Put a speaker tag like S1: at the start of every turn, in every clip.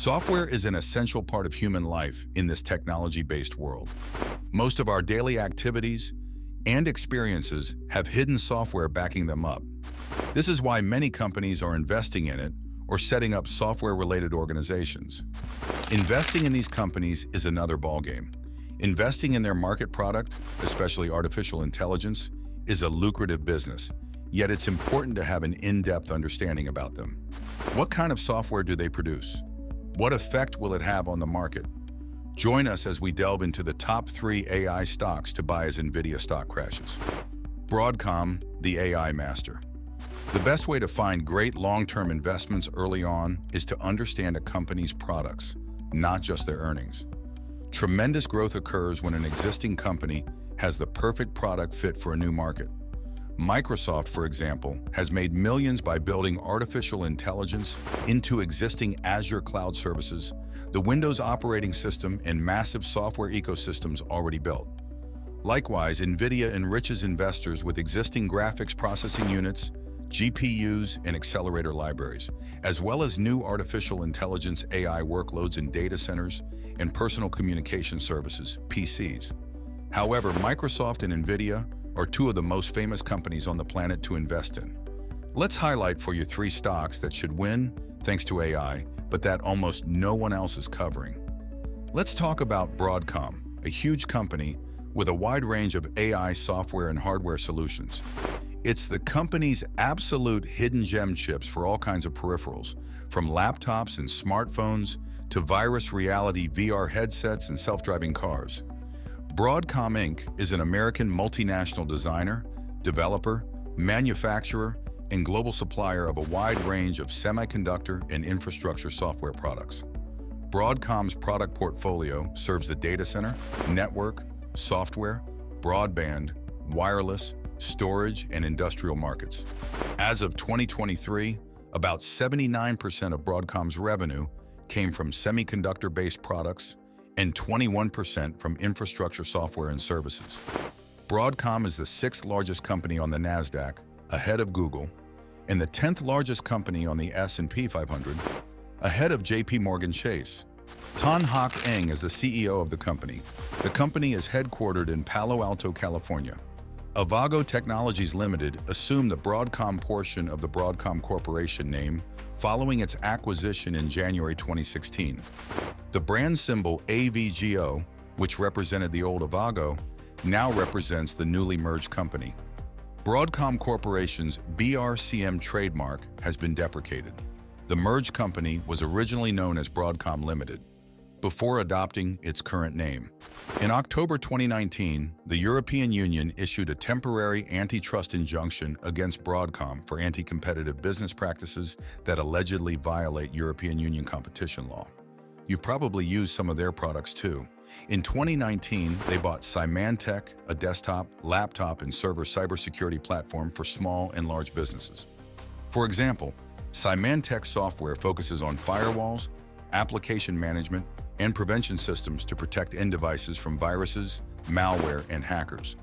S1: Software is an essential part of human life in this technology-based world. Most of our daily activities and experiences have hidden software backing them up. This is why many companies are investing in it or setting up software-related organizations. Investing in these companies is another ballgame. Investing in their market product, especially artificial intelligence, is a lucrative business, yet it's important to have an in-depth understanding about them. What kind of software do they produce? What effect will it have on the market? Join us as we delve into the top 3 AI stocks to buy as Nvidia stock crashes. Broadcom, the AI master. The best way to find great long-term investments early on is to understand a company's products, not just their earnings. Tremendous growth occurs when an existing company has the perfect product fit for a new market. Microsoft, for example, has made millions by building artificial intelligence into existing Azure cloud services, the Windows operating system, and massive software ecosystems already built. Likewise, Nvidia enriches investors with existing graphics processing units, GPUs, and accelerator libraries, as well as new artificial intelligence AI workloads in data centers and personal communication services, PCs. However, Microsoft and Nvidia are 2 of the most famous companies on the planet to invest in. Let's highlight for you 3 stocks that should win thanks to AI, but that almost no one else is covering. Let's talk about Broadcom, a huge company with a wide range of AI software and hardware solutions. It's the company's absolute hidden gem chips for all kinds of peripherals, from laptops and smartphones to virus reality VR headsets and self-driving cars. Broadcom Inc. is an American multinational designer, developer, manufacturer, and global supplier of a wide range of semiconductor and infrastructure software products. Broadcom's product portfolio serves the data center, network, software, broadband, wireless, storage, and industrial markets. As of 2023, about 79% of Broadcom's revenue came from semiconductor-based products and 21% from infrastructure software and services. Broadcom is the 6th largest company on the Nasdaq, ahead of Google, and the 10th largest company on the S&P 500, ahead of JP Morgan Chase. Tan Hock Eng is the CEO of the company. The company is headquartered in Palo Alto, California. Avago Technologies Limited assumed the Broadcom portion of the Broadcom Corporation name following its acquisition in January 2016. The brand symbol AVGO, which represented the old Avago, now represents the newly merged company. Broadcom Corporation's BRCM trademark has been deprecated. The merged company was originally known as Broadcom Limited, before adopting its current name. In October 2019, the European Union issued a temporary antitrust injunction against Broadcom for anti-competitive business practices that allegedly violate European Union competition law. You've probably used some of their products too. In 2019, they bought Symantec, a desktop, laptop, and server cybersecurity platform for small and large businesses. For example, Symantec software focuses on firewalls, application management, and prevention systems to protect end devices from viruses, malware, and hackers.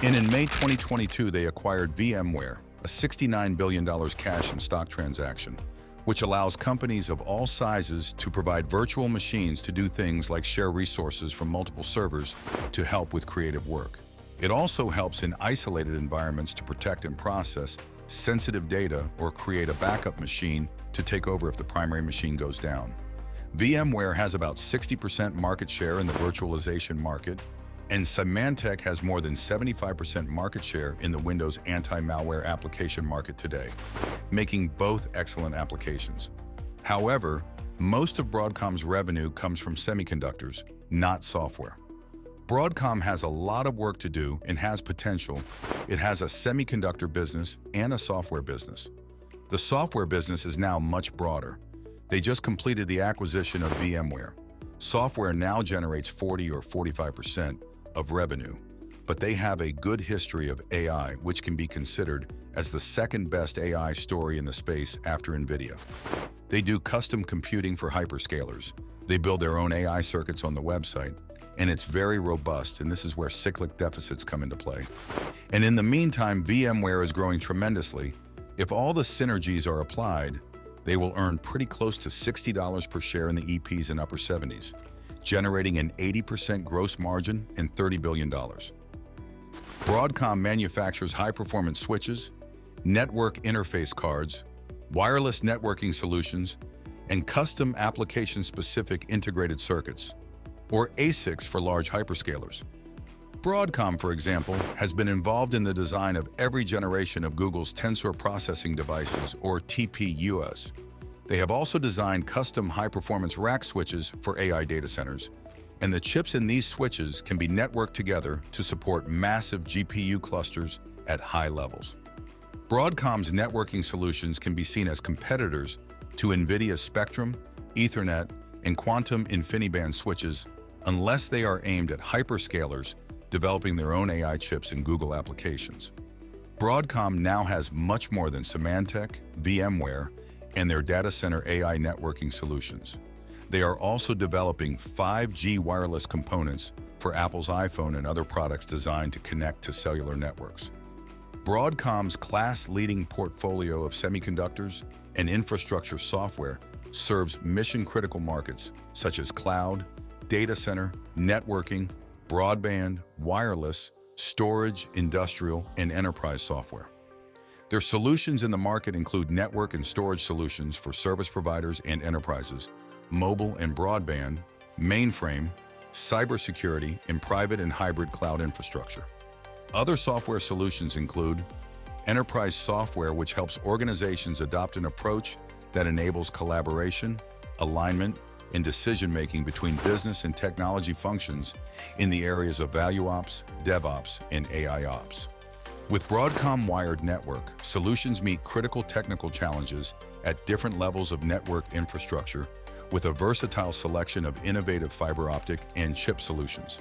S1: And in May 2022, they acquired VMware, a $69 billion cash and stock transaction, which allows companies of all sizes to provide virtual machines to do things like share resources from multiple servers to help with creative work. It also helps in isolated environments to protect and process sensitive data or create a backup machine to take over if the primary machine goes down. VMware has about 60% market share in the virtualization market, and Symantec has more than 75% market share in the Windows anti-malware application market today, making both excellent applications. However, most of Broadcom's revenue comes from semiconductors, not software. Broadcom has a lot of work to do and has potential. It has a semiconductor business and a software business. The software business is now much broader. They just completed the acquisition of VMware. Software now generates 40 or 45% of revenue, but they have a good history of AI, which can be considered as the 2nd best AI story in the space after Nvidia. They do custom computing for hyperscalers. They build their own AI circuits on the website, and it's very robust, and this is where cyclic deficits come into play. And in the meantime, VMware is growing tremendously. If all the synergies are applied, they will earn pretty close to $60 per share in the EPs and upper 70s, generating an 80% gross margin and $30 billion. Broadcom manufactures high-performance switches, network interface cards, wireless networking solutions, and custom application-specific integrated circuits, or ASICs for large hyperscalers. Broadcom, for example, has been involved in the design of every generation of Google's Tensor Processing Devices, or TPUs. They have also designed custom high-performance rack switches for AI data centers, and the chips in these switches can be networked together to support massive GPU clusters at high levels. Broadcom's networking solutions can be seen as competitors to Nvidia's Spectrum, Ethernet, and Quantum InfiniBand switches, unless they are aimed at hyperscalers developing their own AI chips and Google applications. Broadcom now has much more than Symantec, VMware, and their data center AI networking solutions. They are also developing 5G wireless components for Apple's iPhone and other products designed to connect to cellular networks. Broadcom's class-leading portfolio of semiconductors and infrastructure software serves mission-critical markets such as cloud, data center, networking, broadband, wireless, storage, industrial, and enterprise software. Their solutions in the market include network and storage solutions for service providers and enterprises, mobile and broadband, mainframe, cybersecurity, and private and hybrid cloud infrastructure. Other software solutions include enterprise software, which helps organizations adopt an approach that enables collaboration, alignment, and decision-making between business and technology functions in the areas of value ops, DevOps, and AI ops. With Broadcom Wired Network, solutions meet critical technical challenges at different levels of network infrastructure with a versatile selection of innovative fiber optic and chip solutions.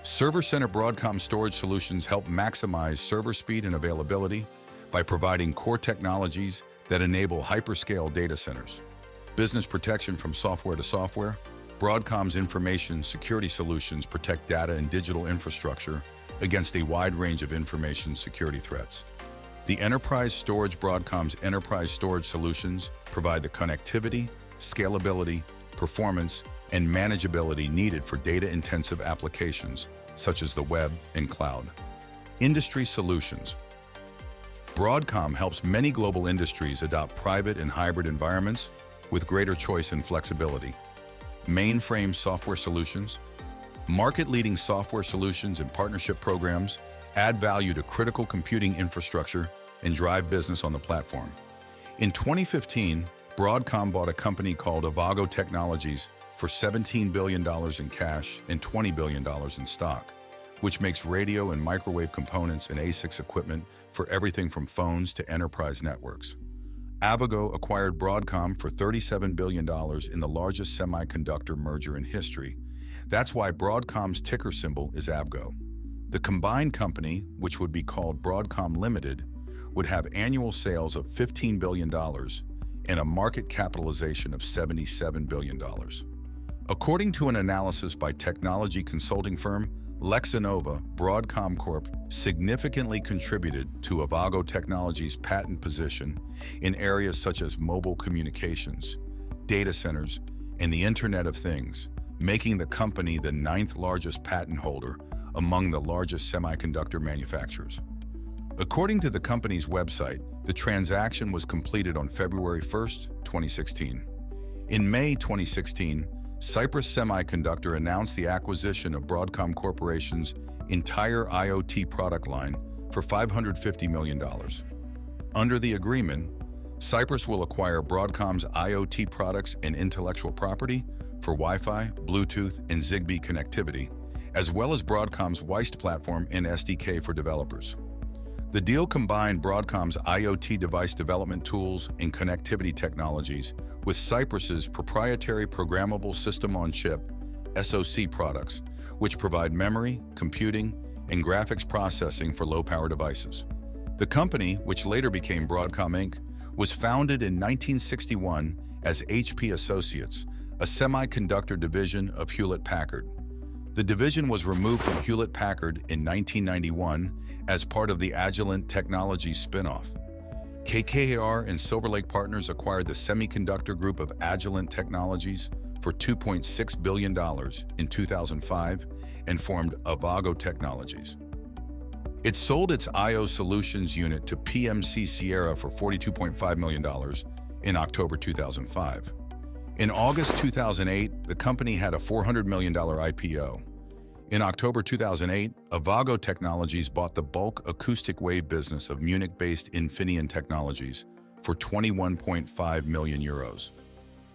S1: Server Center Broadcom storage solutions help maximize server speed and availability by providing core technologies that enable hyperscale data centers. Business protection from software to software, Broadcom's information security solutions protect data and digital infrastructure against a wide range of information security threats. The enterprise storage Broadcom's enterprise storage solutions provide the connectivity, scalability, performance, and manageability needed for data-intensive applications such as the web and cloud. Industry solutions. Broadcom helps many global industries adopt private and hybrid environments with greater choice and flexibility. Mainframe software solutions. Market-leading software solutions and partnership programs add value to critical computing infrastructure and drive business on the platform. In 2015, Broadcom bought a company called Avago Technologies for $17 billion in cash and $20 billion in stock, which makes radio and microwave components and ASICs equipment for everything from phones to enterprise networks. Avago acquired Broadcom for $37 billion in the largest semiconductor merger in history. That's why Broadcom's ticker symbol is AVGO. The combined company, which would be called Broadcom Limited, would have annual sales of $15 billion and a market capitalization of $77 billion. According to an analysis by technology consulting firm LexInnova, Broadcom Corp significantly contributed to Avago Technologies' patent position in areas such as mobile communications, data centers, and the Internet of Things, making the company the 9th largest patent holder among the largest semiconductor manufacturers. According to the company's website, the transaction was completed on February 1, 2016. In May 2016, Cypress Semiconductor announced the acquisition of Broadcom Corporation's entire IoT product line for $550 million. Under the agreement, Cypress will acquire Broadcom's IoT products and intellectual property for Wi-Fi, Bluetooth, and Zigbee connectivity, as well as Broadcom's WIST platform and SDK for developers. The deal combined Broadcom's IoT device development tools and connectivity technologies with Cypress's proprietary programmable system-on-chip (SoC) products, which provide memory, computing, and graphics processing for low-power devices. The company, which later became Broadcom Inc., was founded in 1961 as HP Associates, a semiconductor division of Hewlett-Packard. The division was removed from Hewlett-Packard in 1991 as part of the Agilent Technologies spin-off. KKR and Silver Lake Partners acquired the semiconductor group of Agilent Technologies for $2.6 billion in 2005 and formed Avago Technologies. It sold its I/O Solutions unit to PMC Sierra for $42.5 million in October 2005. In August 2008, the company had a $400 million IPO. In October 2008, Avago Technologies bought the bulk acoustic wave business of Munich-based Infineon Technologies for 21.5 million euros.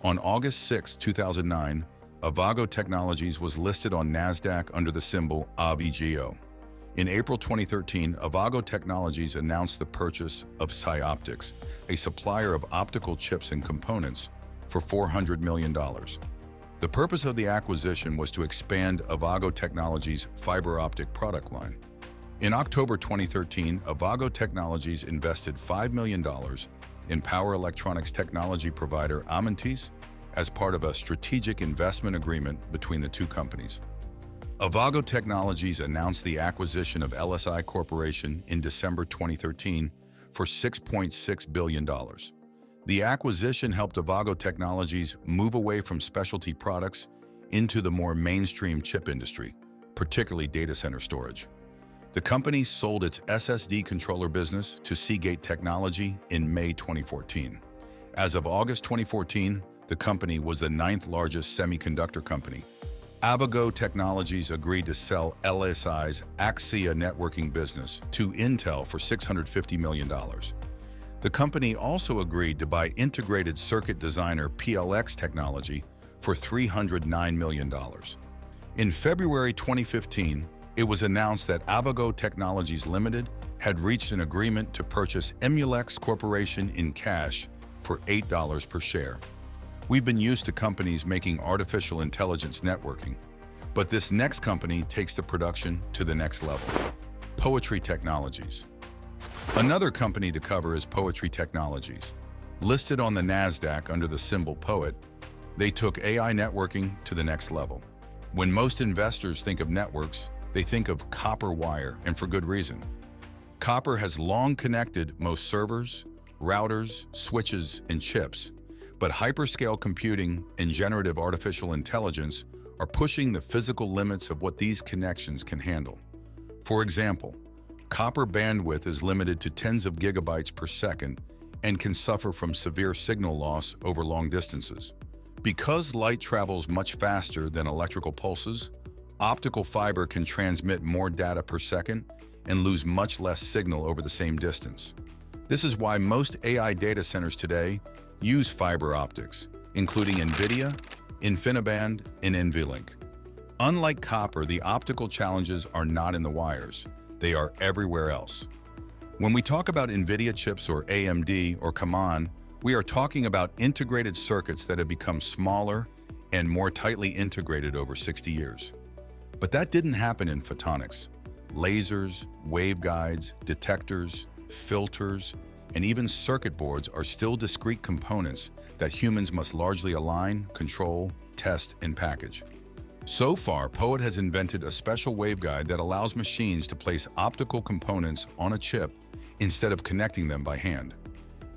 S1: On August 6, 2009, Avago Technologies was listed on NASDAQ under the symbol AVGO. In April 2013, Avago Technologies announced the purchase of SciOptics, a supplier of optical chips and components, for $400 million. The purpose of the acquisition was to expand Avago Technologies' fiber optic product line. In October 2013, Avago Technologies invested $5 million in power electronics technology provider Amantis as part of a strategic investment agreement between the two companies. Avago Technologies announced the acquisition of LSI Corporation in December 2013 for $6.6 billion. The acquisition helped Avago Technologies move away from specialty products into the more mainstream chip industry, particularly data center storage. The company sold its SSD controller business to Seagate Technology in May 2014. As of August 2014, the company was the 9th largest semiconductor company. Avago Technologies agreed to sell LSI's Axia networking business to Intel for $650 million. The company also agreed to buy integrated circuit designer PLX Technology for $309 million. In February 2015, it was announced that Avago Technologies Limited had reached an agreement to purchase Emulex Corporation in cash for $8 per share. We've been used to companies making artificial intelligence networking, but this next company takes the production to the next level. Poetry Technologies. Another company to cover is Poetry Technologies. Listed on the NASDAQ under the symbol POET, they took AI networking to the next level. When most investors think of networks, they think of copper wire, and for good reason. Copper has long connected most servers, routers, switches, and chips. But hyperscale computing and generative artificial intelligence are pushing the physical limits of what these connections can handle. For example, copper bandwidth is limited to tens of gigabytes per second and can suffer from severe signal loss over long distances. Because light travels much faster than electrical pulses, optical fiber can transmit more data per second and lose much less signal over the same distance. This is why most AI data centers today use fiber optics, including Nvidia, InfiniBand, and NVLink. Unlike copper, the optical challenges are not in the wires. They are everywhere else. When we talk about Nvidia chips or AMD or come on, we are talking about integrated circuits that have become smaller and more tightly integrated over 60 years. But that didn't happen in photonics. Lasers, waveguides, detectors, filters, and even circuit boards are still discrete components that humans must largely align, control, test, and package. So far, POET has invented a special waveguide that allows machines to place optical components on a chip instead of connecting them by hand.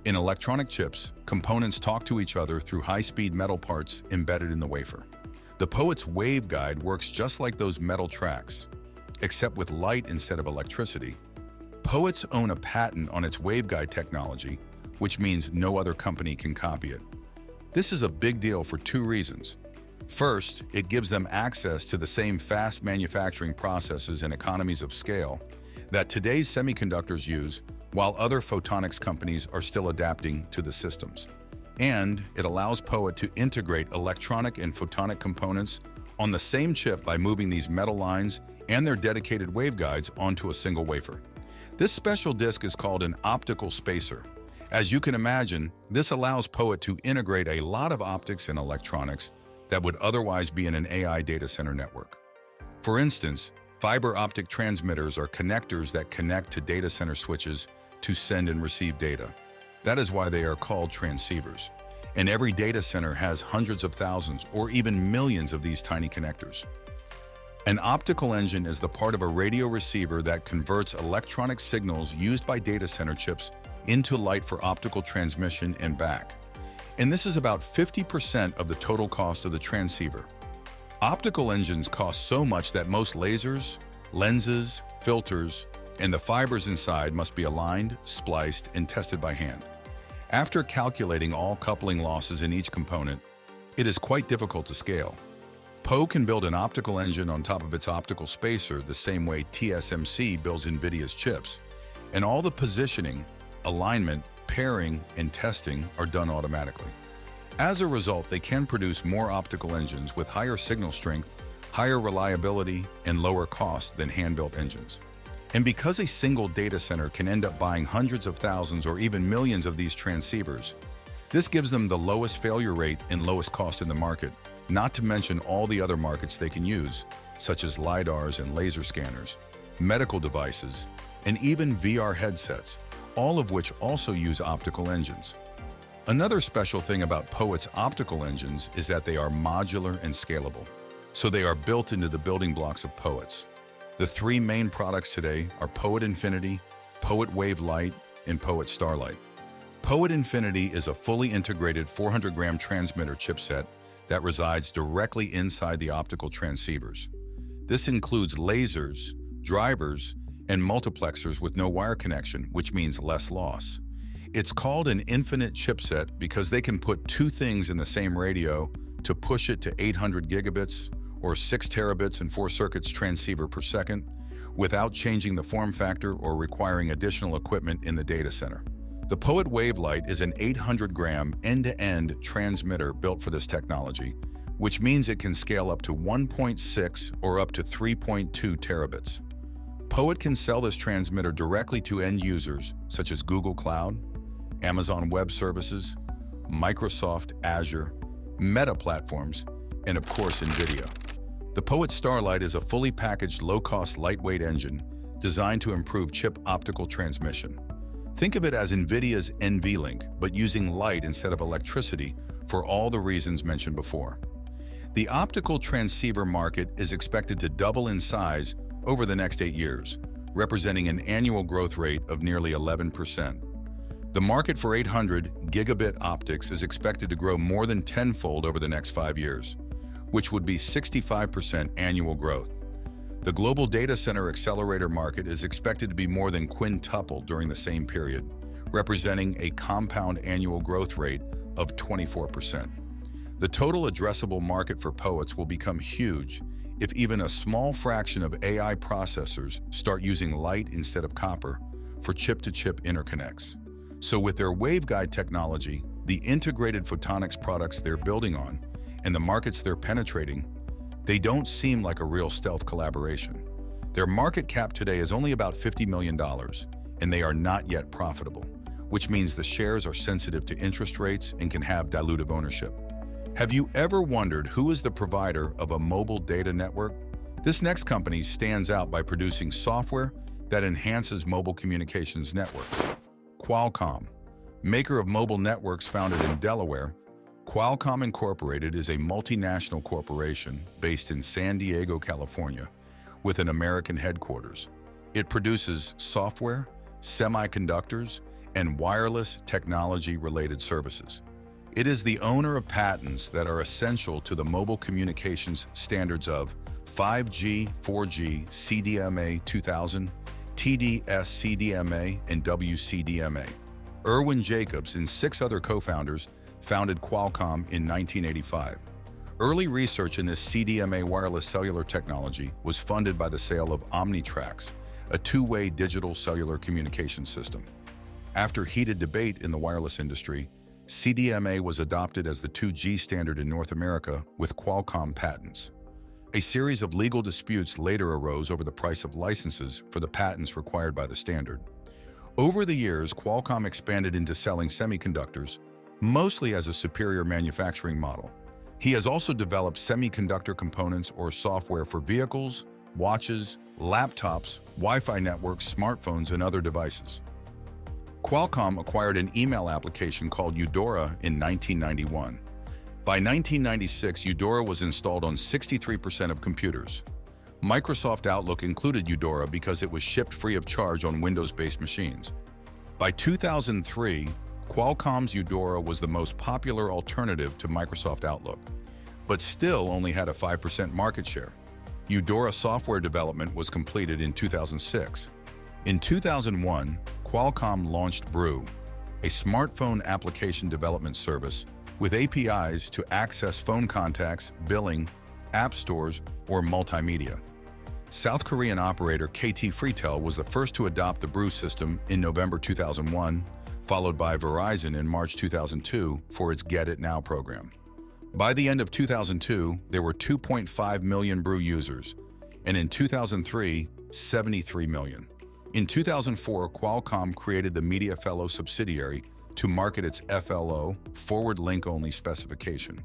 S1: In electronic chips, components talk to each other through high-speed metal parts embedded in the wafer. The POET's waveguide works just like those metal tracks, except with light instead of electricity. POETs own a patent on its waveguide technology, which means no other company can copy it. This is a big deal for two reasons. First, it gives them access to the same fast manufacturing processes and economies of scale that today's semiconductors use, while other photonics companies are still adapting to the systems. And it allows POET to integrate electronic and photonic components on the same chip by moving these metal lines and their dedicated waveguides onto a single wafer. This special disk is called an optical spacer. As you can imagine, this allows POET to integrate a lot of optics and electronics that would otherwise be in an AI data center network. For instance, fiber optic transmitters are connectors that connect to data center switches to send and receive data. That is why they are called transceivers. And every data center has hundreds of thousands or even millions of these tiny connectors. An optical engine is the part of a radio receiver that converts electronic signals used by data center chips into light for optical transmission and back. And this is about 50% of the total cost of the transceiver. Optical engines cost so much that most lasers, lenses, filters, and the fibers inside must be aligned, spliced, and tested by hand. After calculating all coupling losses in each component, it is quite difficult to scale. Poe can build an optical engine on top of its optical spacer the same way TSMC builds Nvidia's chips, and all the positioning, alignment, pairing, and testing are done automatically. As a result, they can produce more optical engines with higher signal strength, higher reliability, and lower cost than hand-built engines. And because a single data center can end up buying hundreds of thousands or even millions of these transceivers, this gives them the lowest failure rate and lowest cost in the market, not to mention all the other markets they can use, such as LiDARs and laser scanners, medical devices, and even VR headsets, all of which also use optical engines. Another special thing about POET's optical engines is that they are modular and scalable, so they are built into the building blocks of POETs. The three main products today are POET Infinity, POET Wave Lite, and POET Starlight. POET Infinity is a fully integrated 400-gram transmitter chipset that resides directly inside the optical transceivers. This includes lasers, drivers, and multiplexers with no wire connection, which means less loss. It's called an infinite chipset because they can put two things in the same radio to push it to 800 gigabits or 6 terabits and 4 circuits transceiver per second without changing the form factor or requiring additional equipment in the data center. The POET Wave Lite is an 800-gram end-to-end transmitter built for this technology, which means it can scale up to 1.6 or up to 3.2 terabits. POET can sell this transmitter directly to end users such as Google Cloud, Amazon Web Services, Microsoft Azure, Meta platforms, and of course Nvidia. The POET Starlight is a fully packaged, low-cost, lightweight engine designed to improve chip optical transmission. Think of it as Nvidia's NVLink, but using light instead of electricity for all the reasons mentioned before. The optical transceiver market is expected to double in size over the next 8 years, representing an annual growth rate of nearly 11%. The market for 800 gigabit optics is expected to grow more than tenfold over the next 5 years, which would be 65% annual growth. The global data center accelerator market is expected to be more than quintupled during the same period, representing a compound annual growth rate of 24%. The total addressable market for POETs will become huge if even a small fraction of AI processors start using light instead of copper for chip-to-chip interconnects. So with their waveguide technology, the integrated photonics products they're building on, and the markets they're penetrating, they don't seem like a real stealth collaboration. Their market cap today is only about $50 million, and they are not yet profitable, which means the shares are sensitive to interest rates and can have dilutive ownership. Have you ever wondered who is the provider of a mobile data network? This next company stands out by producing software that enhances mobile communications networks. Qualcomm, maker of mobile networks founded in Delaware, Qualcomm Incorporated is a multinational corporation based in San Diego, California, with an American headquarters. It produces software, semiconductors, and wireless technology-related services. It is the owner of patents that are essential to the mobile communications standards of 5G, 4G, CDMA 2000, TD-SCDMA, and WCDMA. Irwin Jacobs and 6 other co-founders founded Qualcomm in 1985. Early research in this CDMA wireless cellular technology was funded by the sale of Omnitrax, a two-way digital cellular communication system. After heated debate in the wireless industry, CDMA was adopted as the 2G standard in North America with Qualcomm patents. A series of legal disputes later arose over the price of licenses for the patents required by the standard. Over the years, Qualcomm expanded into selling semiconductors, mostly as a superior manufacturing model. He has also developed semiconductor components or software for vehicles, watches, laptops, Wi-Fi networks, smartphones, and other devices. Qualcomm acquired an email application called Eudora in 1991. By 1996, Eudora was installed on 63% of computers. Microsoft Outlook included Eudora because it was shipped free of charge on Windows-based machines. By 2003, Qualcomm's Eudora was the most popular alternative to Microsoft Outlook, but still only had a 5% market share. Eudora software development was completed in 2006. In 2001, Qualcomm launched Brew, a smartphone application development service with APIs to access phone contacts, billing, app stores, or multimedia. South Korean operator KT Freetel was the first to adopt the Brew system in November 2001, followed by Verizon in March 2002 for its Get It Now program. By the end of 2002, there were 2.5 million Brew users, and in 2003, 73 million. In 2004, Qualcomm created the MediaFellow subsidiary to market its FLO, forward link-only specification.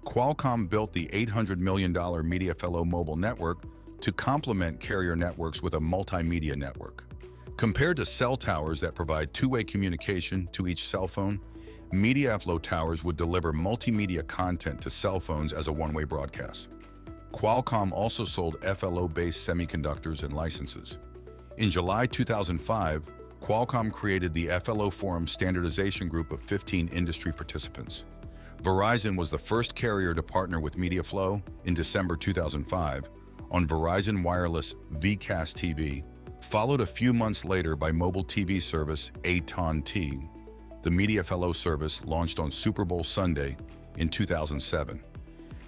S1: Qualcomm built the $800 million MediaFellow mobile network to complement carrier networks with a multimedia network. Compared to cell towers that provide two-way communication to each cell phone, MediaFellow towers would deliver multimedia content to cell phones as a one-way broadcast. Qualcomm also sold FLO-based semiconductors and licenses. In July 2005, Qualcomm created the FLO Forum standardization group of 15 industry participants. Verizon was the first carrier to partner with MediaFellow in December 2005 on Verizon Wireless VCast TV, followed a few months later by mobile TV service AT&T. The MediaFellow service launched on Super Bowl Sunday in 2007.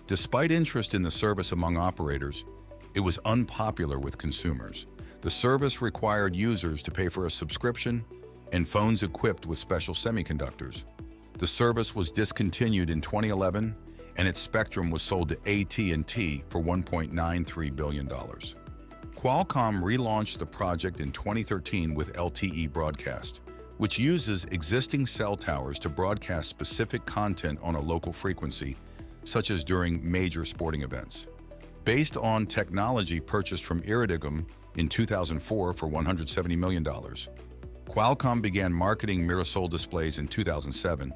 S1: Despite interest in the service among operators, it was unpopular with consumers. The service required users to pay for a subscription and phones equipped with special semiconductors. The service was discontinued in 2011, and its spectrum was sold to AT&T for $1.93 billion. Qualcomm relaunched the project in 2013 with LTE Broadcast, which uses existing cell towers to broadcast specific content on a local frequency, such as during major sporting events. Based on technology purchased from Iridium in 2004 for $170 million, Qualcomm began marketing Mirasol displays in 2007,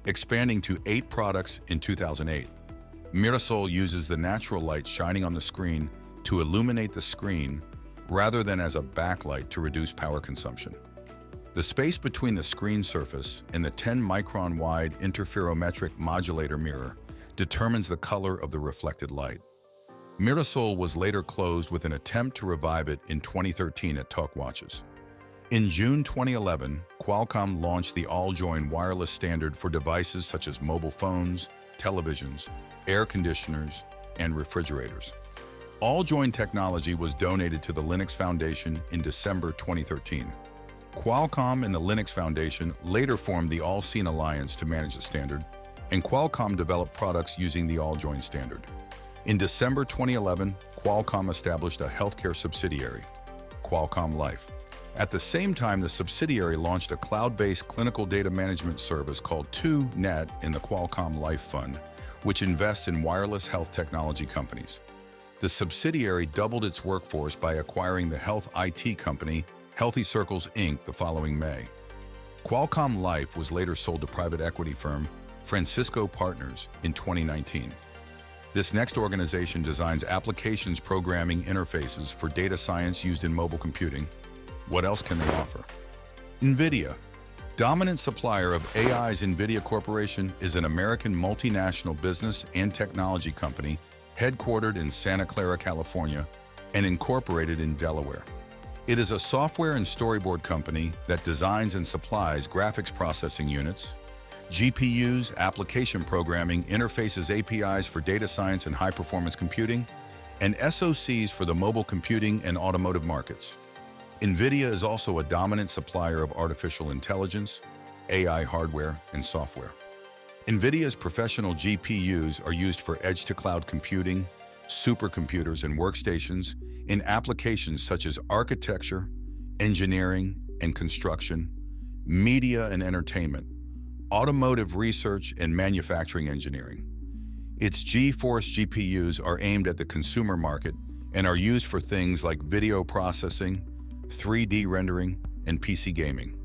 S1: expanding to 8 products in 2008. Mirasol uses the natural light shining on the screen to illuminate the screen rather than as a backlight to reduce power consumption. The space between the screen surface and the 10-micron wide interferometric modulator mirror determines the color of the reflected light. Mirasol was later closed with an attempt to revive it in 2013 at TalkWatches. In June 2011, Qualcomm launched the all-join wireless standard for devices such as mobile phones, televisions, air conditioners, and refrigerators. All-join technology was donated to the Linux Foundation in December 2013. Qualcomm and the Linux Foundation later formed the All-Scene Alliance to manage the standard, and Qualcomm developed products using the all-join standard. In December 2011, Qualcomm established a healthcare subsidiary, Qualcomm Life. At the same time, the subsidiary launched a cloud-based clinical data management service called 2Net in the Qualcomm Life Fund, which invests in wireless health technology companies. The subsidiary doubled its workforce by acquiring the health IT company Healthy Circles Inc. the following May. Qualcomm Life was later sold to private equity firm Francisco Partners in 2019. This next organization designs applications programming interfaces for data science used in mobile computing. What else can they offer? Nvidia. Dominant supplier of AI's Nvidia Corporation is an American multinational business and technology company headquartered in Santa Clara, California, and incorporated in Delaware. It is a software and storyboard company that designs and supplies graphics processing units, GPUs, application programming, interfaces, APIs for data science and high-performance computing, and SoCs for the mobile computing and automotive markets. Nvidia is also a dominant supplier of artificial intelligence, AI hardware, and software. Nvidia's professional GPUs are used for edge-to-cloud computing, supercomputers, and workstations in applications such as architecture, engineering and construction, media and entertainment, automotive research, and manufacturing engineering. Its GeForce GPUs are aimed at the consumer market and are used for things like video processing, 3D rendering, and PC gaming.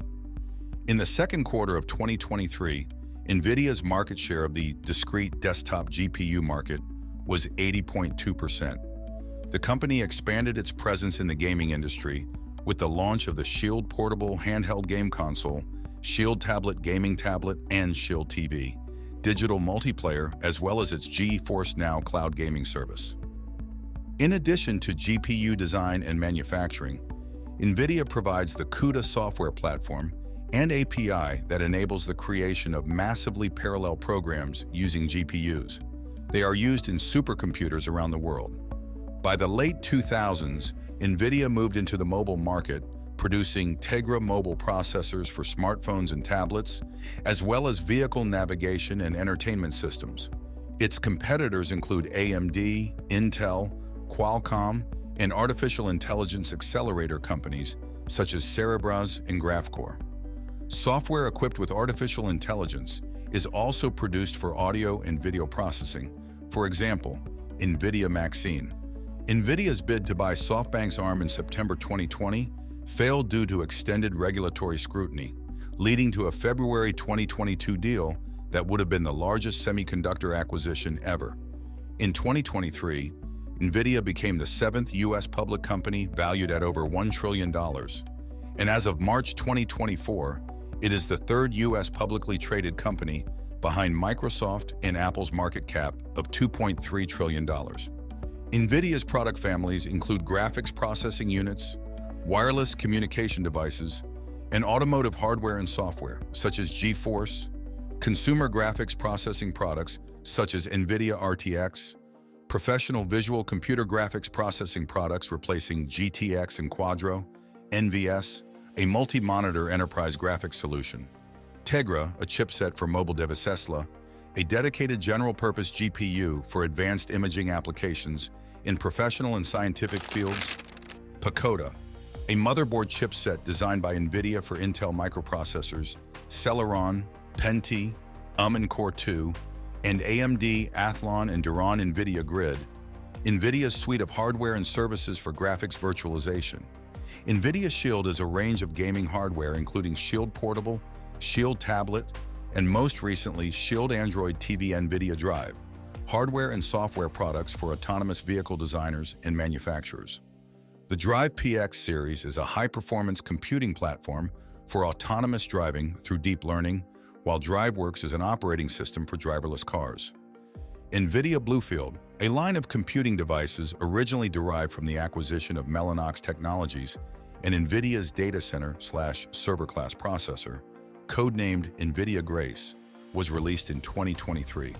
S1: In the second quarter of 2023, Nvidia's market share of the discrete desktop GPU market was 80.2%. The company expanded its presence in the gaming industry with the launch of the Shield portable handheld game console, Shield tablet gaming tablet, and Shield TV, digital multiplayer, as well as its GeForce Now cloud gaming service. In addition to GPU design and manufacturing, Nvidia provides the CUDA software platform and API that enables the creation of massively parallel programs using GPUs. They are used in supercomputers around the world. By the late 2000s, Nvidia moved into the mobile market, producing Tegra mobile processors for smartphones and tablets, as well as vehicle navigation and entertainment systems. Its competitors include AMD, Intel, Qualcomm, and artificial intelligence accelerator companies such as Cerebras and Graphcore. Software equipped with artificial intelligence is also produced for audio and video processing. For example, Nvidia Maxine. Nvidia's bid to buy SoftBank's ARM in September 2020 failed due to extended regulatory scrutiny, leading to a February 2022 deal that would have been the largest semiconductor acquisition ever. In 2023, Nvidia became the 7th U.S. public company valued at over $1 trillion. And as of March 2024, it is the 3rd U.S. publicly traded company behind Microsoft and Apple's market cap of $2.3 trillion. Nvidia's product families include graphics processing units, wireless communication devices, and automotive hardware and software, such as GeForce, consumer graphics processing products, such as Nvidia RTX, professional visual computer graphics processing products replacing GTX and Quadro, NVS, a multi-monitor enterprise graphics solution, Tegra, a chipset for mobile devices, a dedicated general-purpose GPU for advanced imaging applications in professional and scientific fields, Pagoda, a motherboard chipset designed by Nvidia for Intel microprocessors, Celeron, Penti, and Core 2, and AMD, Athlon, and Duron Nvidia Grid, Nvidia's suite of hardware and services for graphics virtualization. Nvidia Shield is a range of gaming hardware including Shield Portable, Shield Tablet, and most recently Shield Android TV Nvidia Drive, hardware and software products for autonomous vehicle designers and manufacturers. The Drive PX series is a high-performance computing platform for autonomous driving through deep learning, while DriveWorks is an operating system for driverless cars. Nvidia Bluefield, a line of computing devices originally derived from the acquisition of Mellanox Technologies and Nvidia's data center/server class processor, codenamed Nvidia Grace, was released in 2023.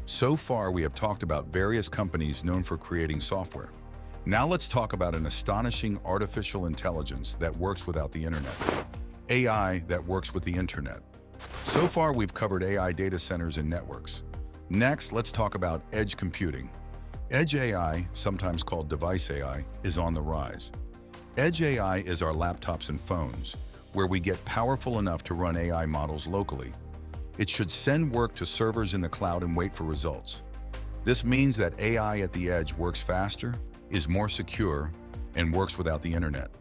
S1: So far, we have talked about various companies known for creating software. Now let's talk about an astonishing artificial intelligence that works without the internet. AI that works with the internet. So far, we've covered AI data centers and networks. Next, let's talk about edge computing. Edge AI, sometimes called device AI, is on the rise. Edge AI is our laptops and phones, where we get powerful enough to run AI models locally. It should send work to servers in the cloud and wait for results. This means that AI at the edge works faster, is more secure, and works without the internet.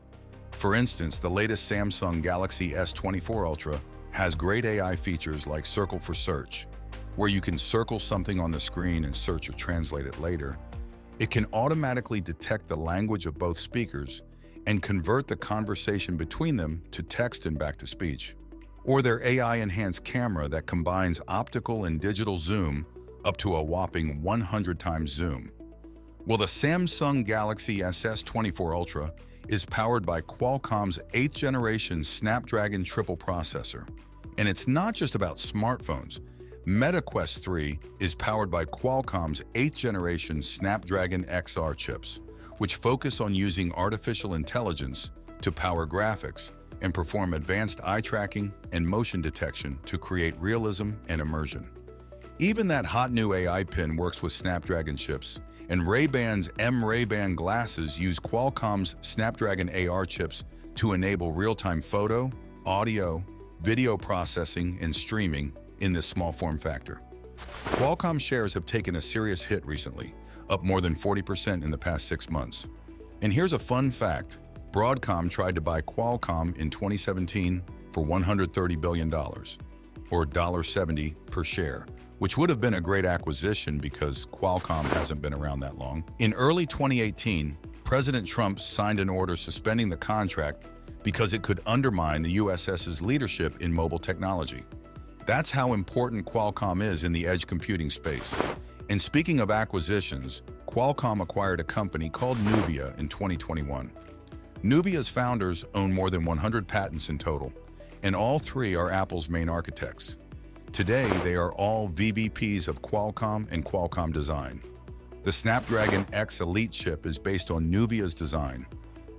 S1: For instance, the latest Samsung Galaxy S24 Ultra has great AI features like Circle for Search, where you can circle something on the screen and search or translate it later. It can automatically detect the language of both speakers and convert the conversation between them to text and back to speech. Or their AI-enhanced camera that combines optical and digital zoom up to a whopping 100 times zoom. Well, the Samsung Galaxy S24 Ultra is powered by Qualcomm's 8th generation Snapdragon triple processor. And it's not just about smartphones. Meta Quest 3 is powered by Qualcomm's 8th generation Snapdragon XR chips, which focus on using artificial intelligence to power graphics and perform advanced eye tracking and motion detection to create realism and immersion. Even that hot new AI pin works with Snapdragon chips, and Ray-Ban's Ray-Ban glasses use Qualcomm's Snapdragon AR chips to enable real-time photo, audio, video processing, and streaming in this small form factor. Qualcomm shares have taken a serious hit recently, up more than 40% in the past 6 months. And here's a fun fact. Broadcom tried to buy Qualcomm in 2017 for $130 billion, or $1.70 per share, which would have been a great acquisition because Qualcomm hasn't been around that long. In early 2018, President Trump signed an order suspending the contract because it could undermine the USS's leadership in mobile technology. That's how important Qualcomm is in the edge computing space. And speaking of acquisitions, Qualcomm acquired a company called Nvidia in 2021. Nvidia's founders own more than 100 patents in total, and all three are Apple's main architects. Today, they are all VVPs of Qualcomm and Qualcomm Design. The Snapdragon X Elite chip is based on Nvidia's design.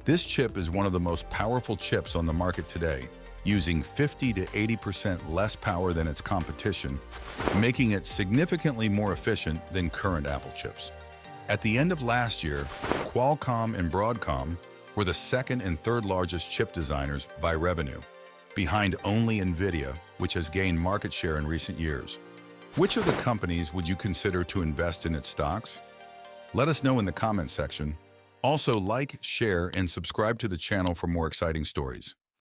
S1: This chip is one of the most powerful chips on the market today, using 50 to 80% less power than its competition, making it significantly more efficient than current Apple chips. At the end of last year, Qualcomm and Broadcom were the second and third largest chip designers by revenue, behind only Nvidia, which has gained market share in recent years. Which of the companies would you consider to invest in its stocks? Let us know in the comment section. Also, like, share, and subscribe to the channel for more exciting stories.